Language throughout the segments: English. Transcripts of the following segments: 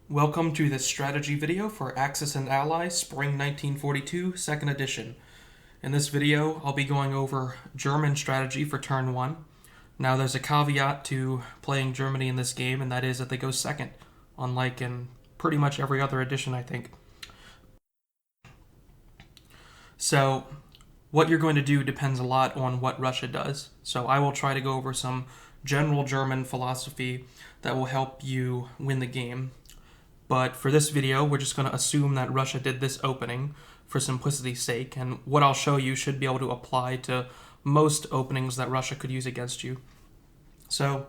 Welcome to this strategy video for Axis and Allies Spring 1942 2nd edition. In this video, I'll be going over German strategy for turn 1. Now there's a caveat to playing Germany in this game, and that is that they go second, unlike in pretty much every other edition, I think. So what you're going to do depends a lot on what Russia does. So I will try to go over some general German philosophy that will help you win the game. But for this video, we're just going to assume that Russia did this opening for simplicity's sake, and what I'll show you should be able to apply to most openings that Russia could use against you. So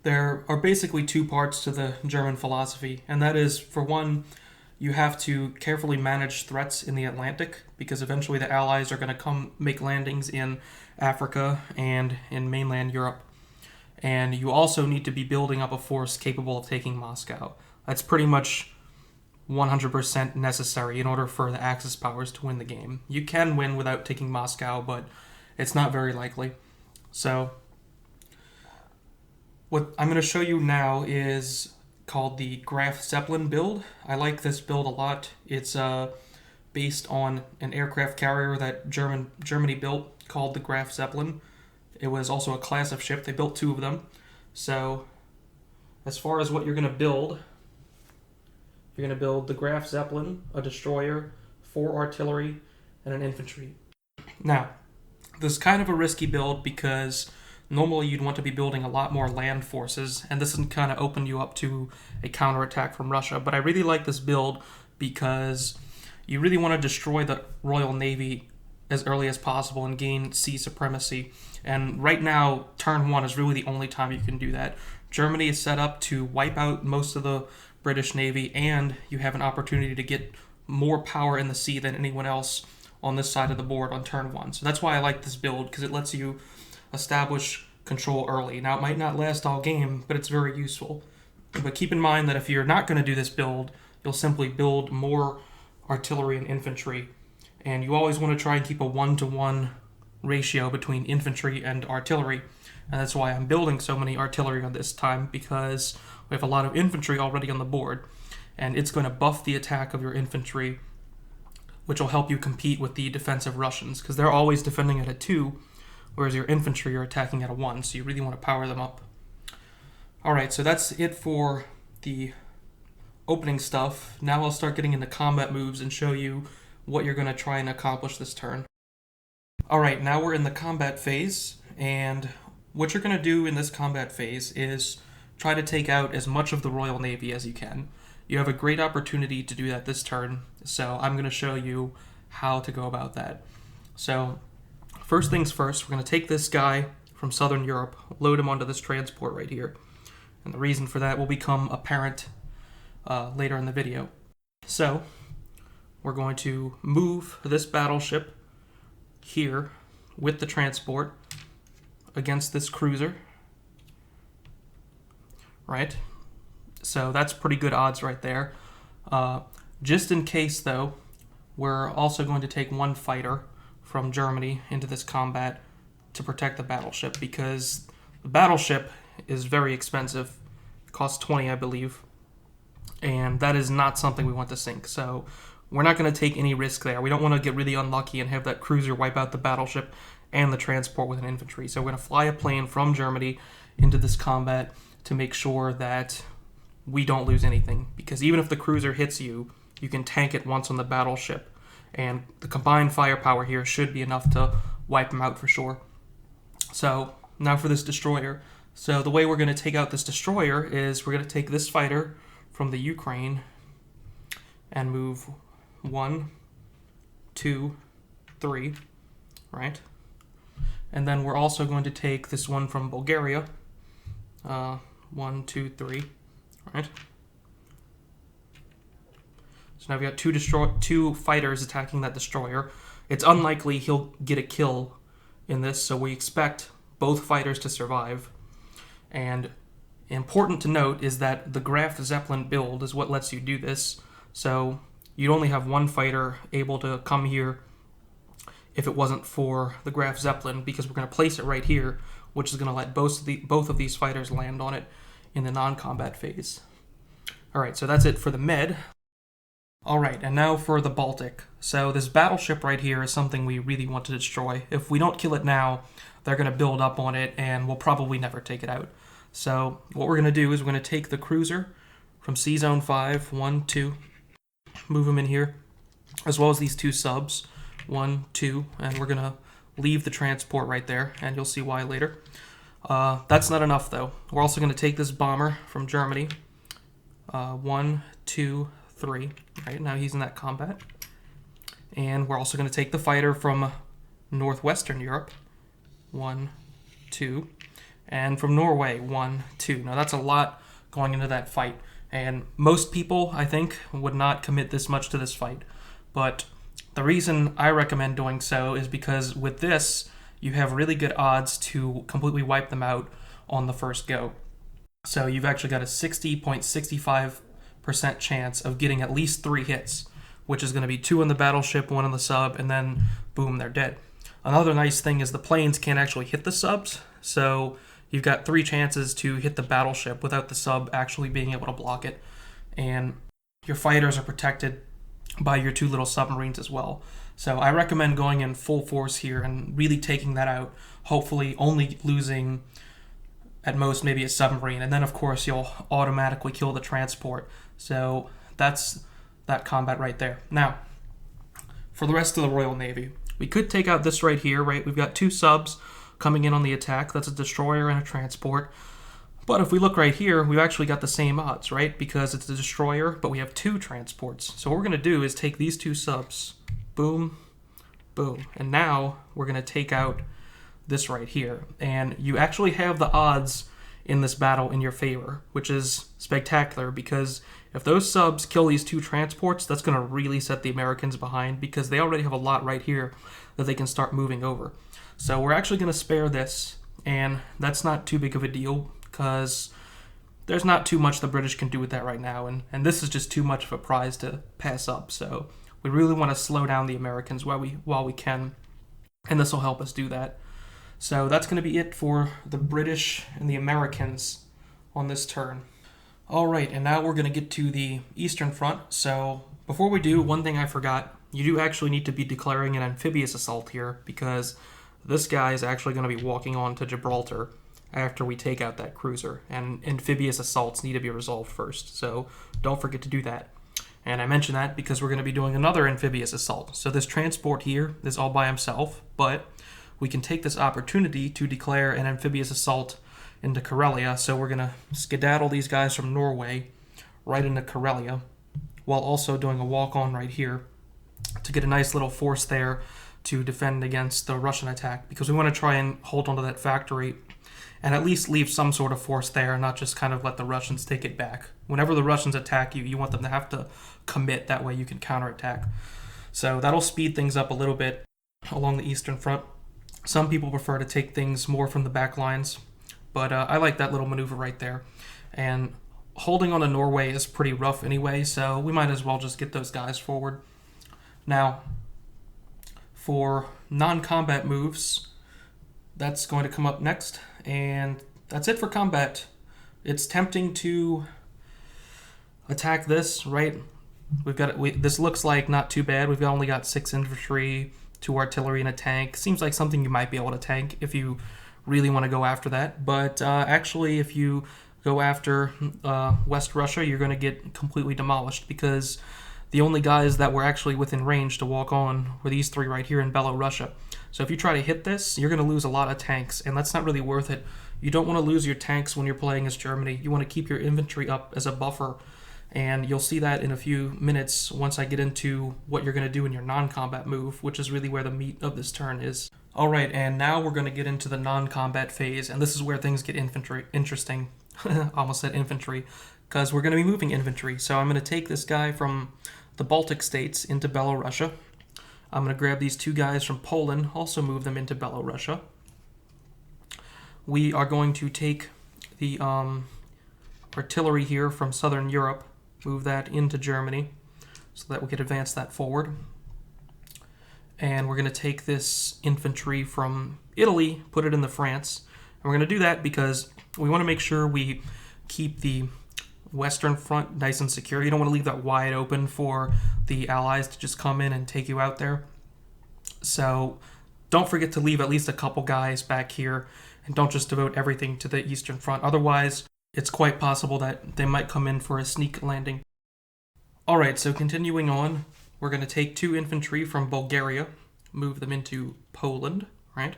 there are basically two parts to the German philosophy, and that is, for one, you have to carefully manage threats in the Atlantic, because eventually the Allies are going to come make landings in Africa and in mainland Europe. And you also need to be building up a force capable of taking Moscow. That's pretty much 100% necessary in order for the Axis powers to win the game. You can win without taking Moscow, but it's not very likely. So what I'm going to show you now is called the Graf Zeppelin build. I like this build a lot. It's based on an aircraft carrier that Germany built called the Graf Zeppelin. It was also a class of ship. They built two of them. So as far as what you're going to build, you're going to build the Graf Zeppelin, a destroyer, 4 artillery, and an infantry. Now, this is kind of a risky build because normally you'd want to be building a lot more land forces, and this can kind of open you up to a counterattack from Russia. But I really like this build because you really want to destroy the Royal Navy as early as possible and gain sea supremacy. And right now, turn 1 is really the only time you can do that. Germany is set up to wipe out most of the British Navy, and you have an opportunity to get more power in the sea than anyone else on this side of the board on turn 1. So that's why I like this build, because it lets you establish control early. Now, it might not last all game, but it's very useful. But keep in mind that if you're not going to do this build, you'll simply build more artillery and infantry. And you always want to try and keep a 1-to-1 ratio between infantry and artillery. And that's why I'm building so many artillery on this time, because we have a lot of infantry already on the board, and it's going to buff the attack of your infantry, which will help you compete with the defensive Russians, because they're always defending at a 2, whereas your infantry are attacking at a 1, so you really want to power them up. Alright, so that's it for the opening stuff. Now I'll start getting into combat moves and show you what you're going to try and accomplish this turn. Alright, now we're in the combat phase, and what you're going to do in this combat phase is try to take out as much of the Royal Navy as you can. You have a great opportunity to do that this turn, so I'm going to show you how to go about that. So, first things first, we're going to take this guy from Southern Europe, load him onto this transport right here. And the reason for that will become apparent later in the video. So, we're going to move this battleship here with the transport against this cruiser. Right? So that's pretty good odds right there. Just in case, though, we're also going to take one fighter from Germany into this combat to protect the battleship, because the battleship is very expensive. It costs 20, I believe. And that is not something we want to sink. So we're not going to take any risk there. We don't want to get really unlucky and have that cruiser wipe out the battleship and the transport with an infantry. So we're going to fly a plane from Germany into this combat to make sure that we don't lose anything. Because even if the cruiser hits you, you can tank it once on the battleship. And the combined firepower here should be enough to wipe them out for sure. So, now for this destroyer. So the way we're going to take out this destroyer is we're going to take this fighter from the Ukraine and move 1, 2, 3, right? And then we're also going to take this one from Bulgaria. 1, 2, 3, right? So now we got two fighters attacking that destroyer. It's unlikely he'll get a kill in this, so we expect both fighters to survive. And important to note is that the Graf Zeppelin build is what lets you do this. So you'd only have one fighter able to come here if it wasn't for the Graf Zeppelin, because we're going to place it right here, which is going to let both of these fighters land on it in the non-combat phase. Alright, so that's it for the Med. Alright, and now for the Baltic. So this battleship right here is something we really want to destroy. If we don't kill it now, they're going to build up on it, and we'll probably never take it out. So what we're going to do is we're going to take the cruiser from Sea Zone 5, 1, 2, move them in here, as well as these two subs, 1, 2, and we're going to leave the transport right there, and you'll see why later. That's not enough, though. We're also going to take this bomber from Germany, 1, 2, 3. Right now he's in that combat. And we're also going to take the fighter from Northwestern Europe, 1, 2, and from Norway, 1, 2. Now that's a lot going into that fight, and most people, I think, would not commit this much to this fight. But the reason I recommend doing so is because with this, you have really good odds to completely wipe them out on the first go. So you've actually got a 60.65% chance of getting at least 3 hits, which is going to be 2 on the battleship, 1 on the sub, and then boom, they're dead. Another nice thing is the planes can't actually hit the subs, so you've got 3 chances to hit the battleship without the sub actually being able to block it. And your fighters are protected by your 2 little submarines as well. So I recommend going in full force here and really taking that out, hopefully only losing at most maybe a submarine, and then of course you'll automatically kill the transport. So that's that combat right there. Now, for the rest of the Royal Navy, we could take out this right here, right? We've got 2 subs coming in on the attack. That's a destroyer and a transport. But if we look right here, we've actually got the same odds, right? Because it's a destroyer, but we have 2 transports. So what we're going to do is take these 2 subs, boom, boom, and now we're going to take out this right here. And you actually have the odds in this battle in your favor, which is spectacular, because if those subs kill these 2 transports, that's going to really set the Americans behind, because they already have a lot right here that they can start moving over. So we're actually going to spare this, and that's not too big of a deal, because there's not too much the British can do with that right now, and this is just too much of a prize to pass up. So we really want to slow down the Americans while we can, and this will help us do that. So that's going to be it for the British and the Americans on this turn. Alright, and now we're going to get to the Eastern Front. So before we do, one thing I forgot, you do actually need to be declaring an amphibious assault here, because this guy is actually going to be walking on to Gibraltar after we take out that cruiser, and amphibious assaults need to be resolved first, so don't forget to do that. And I mention that because we're going to be doing another amphibious assault. So this transport here is all by himself, but we can take this opportunity to declare an amphibious assault into Karelia. So we're going to skedaddle these guys from Norway right into Karelia, while also doing a walk-on right here to get a nice little force there to defend against the Russian attack, because we want to try and hold onto that factory and at least leave some sort of force there, and not just kind of let the Russians take it back. Whenever the Russians attack you, you want them to have to commit, that way you can counterattack. So that'll speed things up a little bit along the Eastern Front. Some people prefer to take things more from the back lines, but I like that little maneuver right there. And holding on to Norway is pretty rough anyway, so we might as well just get those guys forward. Now, for non-combat moves, that's going to come up next, and that's it for combat. It's tempting to attack this, right? This looks like not too bad. We've only got 6 infantry, 2 artillery, and a tank. Seems like something you might be able to tank if you really want to go after that. But actually, if you go after West Russia, you're going to get completely demolished, because the only guys that were actually within range to walk on were these 3 right here in Belorussia. So if you try to hit this, you're going to lose a lot of tanks, and that's not really worth it. You don't want to lose your tanks when you're playing as Germany. You want to keep your infantry up as a buffer, and you'll see that in a few minutes once I get into what you're going to do in your non-combat move, which is really where the meat of this turn is. Alright, and now we're going to get into the non-combat phase, and this is where things get interesting. I almost said infantry, because we're going to be moving infantry. So I'm going to take this guy from the Baltic states into Belorussia. I'm going to grab these 2 guys from Poland, also move them into Belorussia. We are going to take the artillery here from Southern Europe, move that into Germany so that we could advance that forward. And we're going to take this infantry from Italy, put it into France. And we're going to do that because we want to make sure we keep the western front nice and secure. You don't want to leave that wide open for the Allies to just come in and take you out there. So don't forget to leave at least a couple guys back here, and don't just devote everything to the eastern front. Otherwise, it's quite possible that they might come in for a sneak landing. Alright, so continuing on, we're going to take 2 infantry from Bulgaria, move them into Poland, right?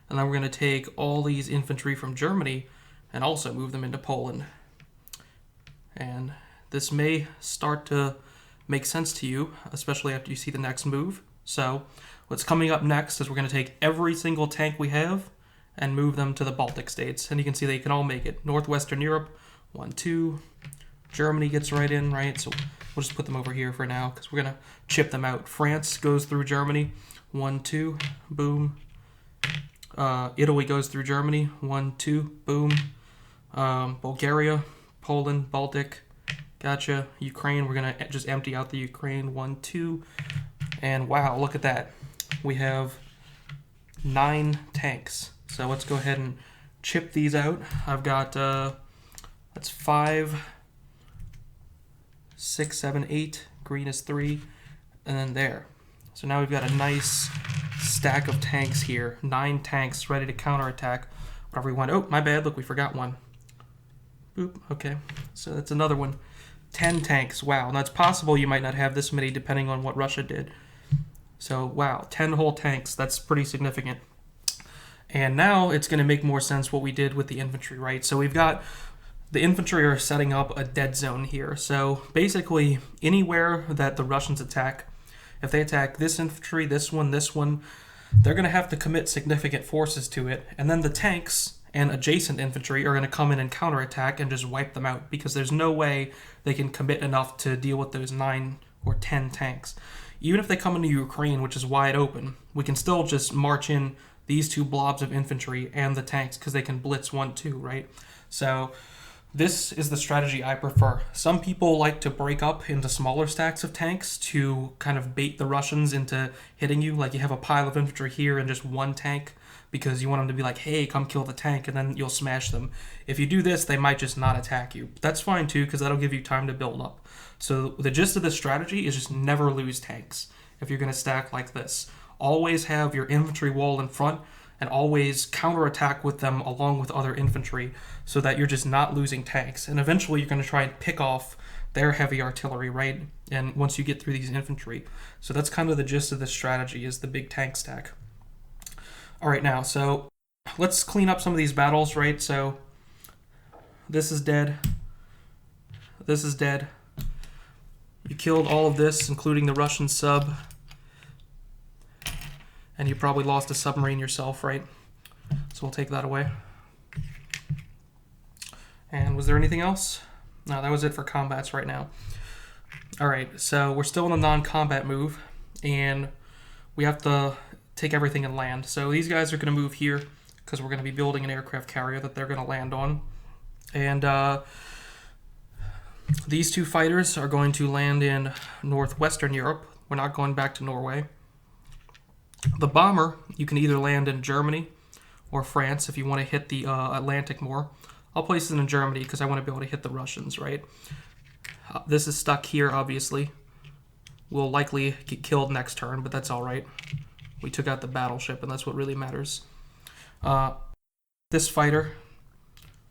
And then we're going to take all these infantry from Germany and also move them into Poland. And this may start to make sense to you, especially after you see the next move. So what's coming up next is we're going to take every single tank we have and move them to the Baltic states. And you can see they can all make it. Northwestern Europe, 1, 2. Germany gets right in, right? So we'll just put them over here for now because we're going to chip them out. France goes through Germany, 1, 2, boom. Italy goes through Germany, 1, 2, boom. Bulgaria, Poland, Baltic, gotcha. Ukraine, we're going to just empty out the Ukraine, 1, 2. And wow, look at that. We have 9 tanks. So let's go ahead and chip these out. I've got, that's 5, 6, 7, 8. Green is 3. And then there. So now we've got a nice stack of tanks here. 9 tanks ready to counterattack whatever we want. Oh, my bad. Look, we forgot one. Boop. Okay. So that's another one. 10 tanks. Wow. Now it's possible you might not have this many depending on what Russia did. So, wow. 10 whole tanks. That's pretty significant. And now it's going to make more sense what we did with the infantry, right? So we've got the infantry are setting up a dead zone here. So basically anywhere that the Russians attack, if they attack this infantry, this one, they're going to have to commit significant forces to it. And then the tanks and adjacent infantry are going to come in and counterattack and just wipe them out because there's no way they can commit enough to deal with those 9 or 10 tanks. Even if they come into Ukraine, which is wide open, we can still just march in these 2 blobs of infantry and the tanks because they can blitz 1, 2, right? So this is the strategy I prefer. Some people like to break up into smaller stacks of tanks to kind of bait the Russians into hitting you. Like you have a pile of infantry here and just 1 tank because you want them to be like, hey, come kill the tank, and then you'll smash them. If you do this, they might just not attack you. But that's fine too because that'll give you time to build up. So the gist of this strategy is just never lose tanks if you're going to stack like this. Always have your infantry wall in front and always counterattack with them along with other infantry so that you're just not losing tanks. And eventually you're going to try and pick off their heavy artillery, right? And once you get through these infantry. So that's kind of the gist of this strategy is the big tank stack. All right, now, so let's clean up some of these battles, right? So this is dead. This is dead. You killed all of this, including the Russian sub. And you probably lost a submarine yourself, right? So we'll take that away. And was there anything else? No, that was it for combats right now. All right, so we're still in a non-combat move, and we have to take everything and land. So these guys are going to move here because we're going to be building an aircraft carrier that they're going to land on. And these 2 fighters are going to land in northwestern Europe. We're not going back to Norway. The bomber, you can either land in Germany or France if you want to hit the Atlantic more. I'll place it in Germany because I want to be able to hit the Russians, right? This is stuck here, obviously. We'll likely get killed next turn, but that's all right. We took out the battleship, and that's what really matters. This fighter,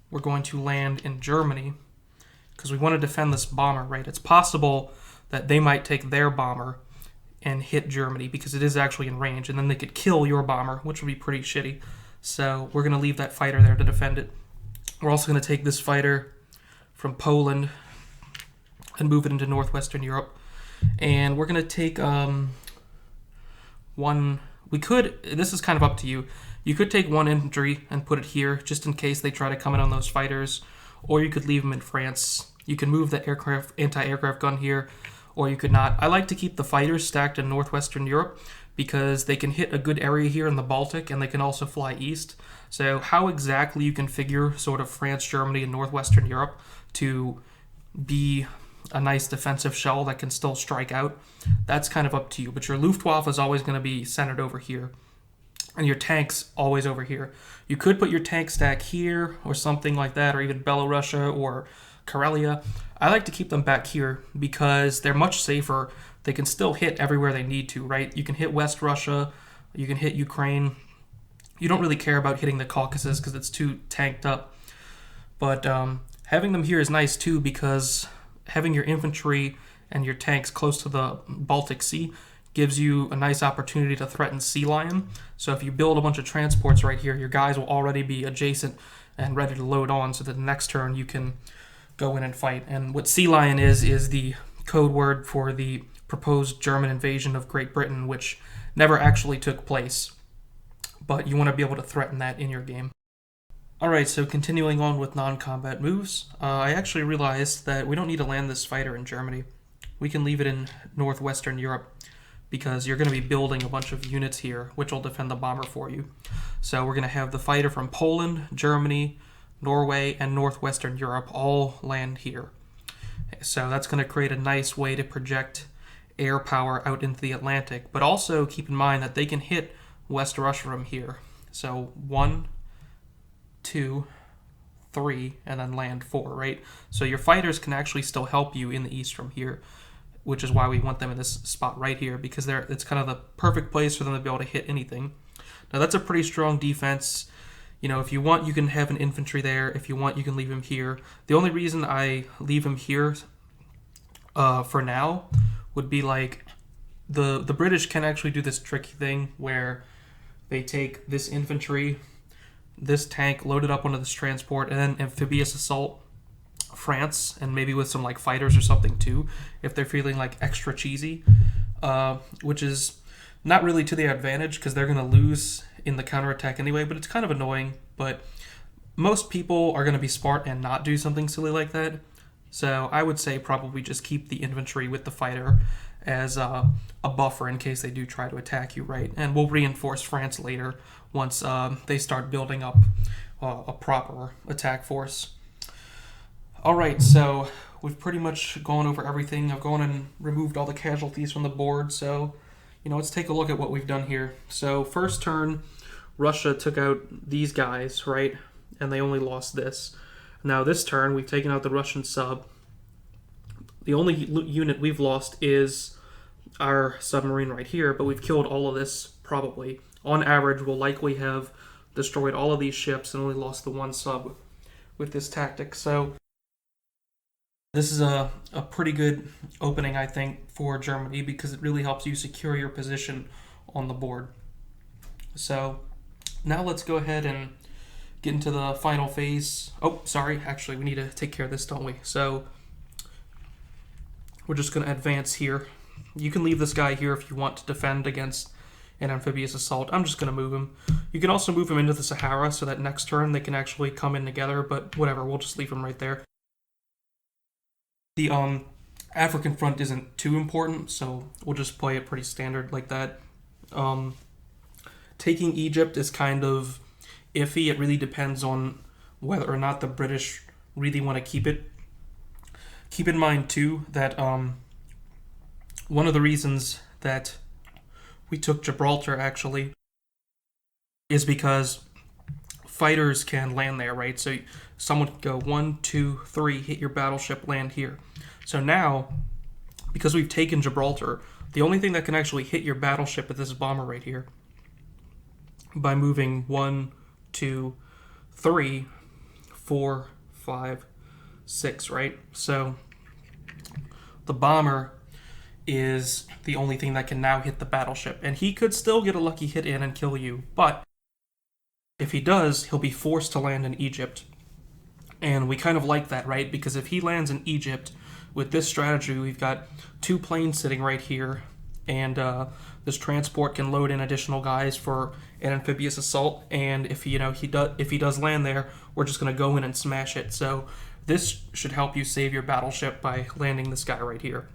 we're going to land in Germany because we want to defend this bomber, right? It's possible that they might take their bomber and hit Germany because it is actually in range, and then they could kill your bomber, which would be pretty shitty. So we're going to leave that fighter there to defend it. We're also going to take this fighter from Poland and move it into northwestern Europe. And we're going to take one... We could... This is kind of up to you. You could take 1 infantry and put it here just in case they try to come in on those fighters. Or you could leave them in France. You can move the anti-aircraft gun here, or you could not. I like to keep the fighters stacked in northwestern Europe because they can hit a good area here in the Baltic, and they can also fly east. So how exactly you configure sort of France, Germany, and northwestern Europe to be a nice defensive shell that can still strike out, that's kind of up to you. But your Luftwaffe is always going to be centered over here, and your tanks always over here. You could put your tank stack here or something like that, or even Belarusia or Karelia. I like to keep them back here because they're much safer. They can still hit everywhere they need to, right? You can hit West Russia, you can hit Ukraine. You don't really care about hitting the Caucasus because it's too tanked up. But having them here is nice too because having your infantry and your tanks close to the Baltic Sea gives you a nice opportunity to threaten Sea Lion. So if you build a bunch of transports right here, your guys will already be adjacent and ready to load on so that the next turn you can go in and fight. And what Sea Lion is the code word for the proposed German invasion of Great Britain, which never actually took place. But you want to be able to threaten that in your game. Alright, so continuing on with non-combat moves, I actually realized that we don't need to land this fighter in Germany. We can leave it in northwestern Europe because you're going to be building a bunch of units here, which will defend the bomber for you. So we're going to have the fighter from Poland, Germany, Norway, and northwestern Europe all land here. So that's going to create a nice way to project air power out into the Atlantic, but also keep in mind that they can hit West Russia from here. So 1, 2, 3, and then land 4, right? So your fighters can actually still help you in the east from here, which is why we want them in this spot right here, because it's kind of the perfect place for them to be able to hit anything. Now that's a pretty strong defense. You know, if you want, you can have an infantry there. If you want, you can leave him here. The only reason I leave him here for now would be like the British can actually do this tricky thing where they take this infantry, this tank, load it up onto this transport, and then amphibious assault France, and maybe with some like fighters or something too, if they're feeling like extra cheesy, which is not really to their advantage because they're going to lose in the counterattack anyway, but it's kind of annoying. But most people are going to be smart and not do something silly like that. So I would say probably just keep the infantry with the fighter as a buffer in case they do try to attack you, right? And we'll reinforce France later once they start building up a proper attack force. Alright, so we've pretty much gone over everything. I've gone and removed all the casualties from the board, so let's take a look at what we've done here. So first turn, Russia took out these guys, right? And they only lost this. Now this turn, we've taken out the Russian sub. The only unit we've lost is our submarine right here, but we've killed all of this probably. On average, we'll likely have destroyed all of these ships and only lost the one sub with this tactic. So this is a pretty good opening, I think, for Germany because it really helps you secure your position on the board. So now let's go ahead and get into the final phase. Oh, sorry. Actually, we need to take care of this, don't we? So we're just going to advance here. You can leave this guy here if you want to defend against an amphibious assault. I'm just going to move him. You can also move him into the Sahara so that next turn they can actually come in together, but whatever. We'll just leave him right there. The African front isn't too important, so we'll just play it pretty standard like that. Taking Egypt is kind of iffy. It really depends on whether or not the British really want to keep it. Keep in mind, too, that one of the reasons that we took Gibraltar, actually, is because fighters can land there, right? So someone can go 1, 2, 3, hit your battleship, land here. So now, because we've taken Gibraltar, the only thing that can actually hit your battleship is this bomber right here. By moving 1, 2, 3, 4, 5, 6, right? So the bomber is the only thing that can now hit the battleship. And he could still get a lucky hit in and kill you, but if he does, he'll be forced to land in Egypt. And we kind of like that, right? Because if he lands in Egypt, with this strategy, we've got 2 planes sitting right here, and this transport can load in additional guys for an amphibious assault. And if he does land there, we're just going to go in and smash it. So this should help you save your battleship by landing this guy right here.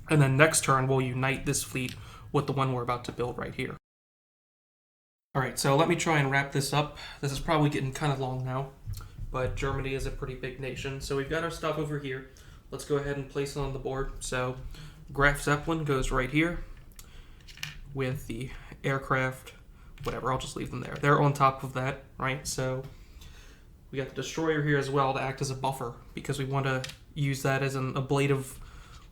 And then next turn, we'll unite this fleet with the one we're about to build right here. Alright, so let me try and wrap this up. This is probably getting kind of long now, but Germany is a pretty big nation. So we've got our stuff over here. Let's go ahead and place it on the board. So Graf Zeppelin goes right here with the aircraft, whatever, I'll just leave them there. They're on top of that, right? So We got the destroyer here as well to act as a buffer because we want to use that as an ablative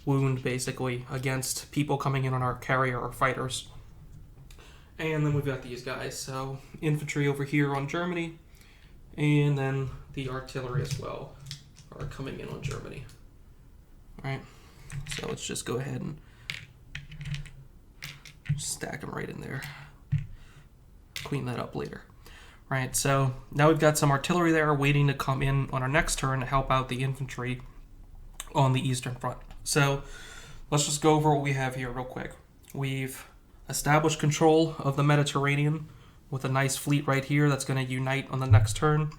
wound, basically, against people coming in on our carrier or fighters. And then we've got these guys. So infantry over here on Germany, and then the artillery as well are coming in on Germany. All right, so let's just go ahead and stack them right in there. Clean that up later. Right, so now we've got some artillery there waiting to come in on our next turn to help out the infantry on the Eastern Front. So let's just go over what we have here real quick. We've established control of the Mediterranean with a nice fleet right here that's going to unite on the next turn.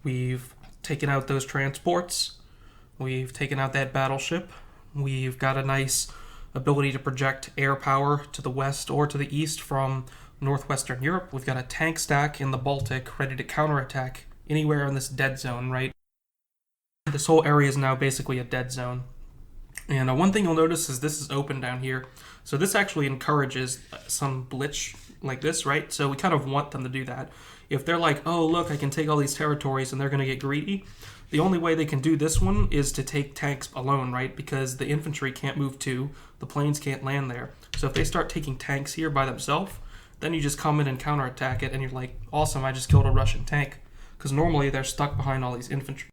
We've taken out those transports. We've taken out that battleship. We've got a nice ability to project air power to the west or to the east from northwestern Europe. We've got a tank stack in the Baltic ready to counterattack anywhere in this dead zone, right? This whole area is now basically a dead zone. And one thing you'll notice is this is open down here. So this actually encourages some blitz like this, right? So we kind of want them to do that. If they're like, oh, look, I can take all these territories and they're going to get greedy, the only way they can do this one is to take tanks alone, right? Because the infantry can't move to, the planes can't land there. So if they start taking tanks here by themselves, then you just come in and counterattack it, and you're like, awesome, I just killed a Russian tank. Because normally they're stuck behind all these infantry.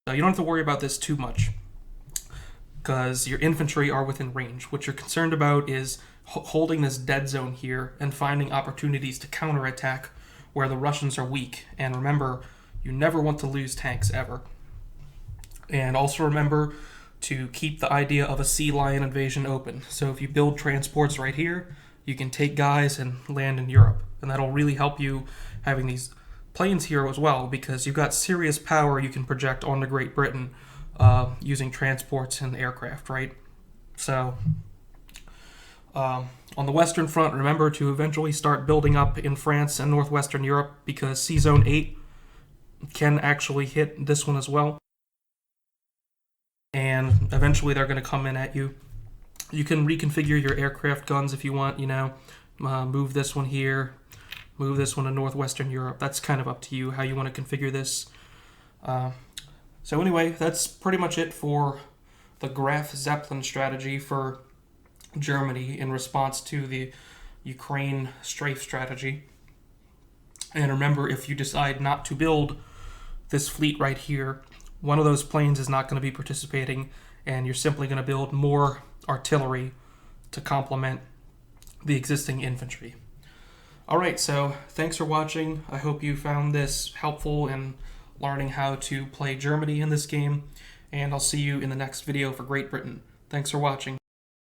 So you don't have to worry about this too much, because your infantry are within range. What you're concerned about is holding this dead zone here and finding opportunities to counterattack where the Russians are weak. And remember, you never want to lose tanks ever. And also remember to keep the idea of a sea lion invasion open. So if you build transports right here, you can take guys and land in Europe. And that'll really help you having these planes here as well, because you've got serious power you can project onto Great Britain using transports and aircraft, right? So on the Western Front, remember to eventually start building up in France and Northwestern Europe, because C-Zone 8 can actually hit this one as well. And eventually they're going to come in at you. You can reconfigure your aircraft guns if you want, you know, move this one here, move this one to Northwestern Europe. That's kind of up to you how you want to configure this. So anyway, that's pretty much it for the Graf Zeppelin strategy for Germany in response to the Ukraine strafe strategy. And remember, if you decide not to build this fleet right here, one of those planes is not going to be participating, and you're simply going to build more artillery to complement the existing infantry. Alright, so thanks for watching. I hope you found this helpful in learning how to play Germany in this game, and I'll see you in the next video for Great Britain. Thanks for watching.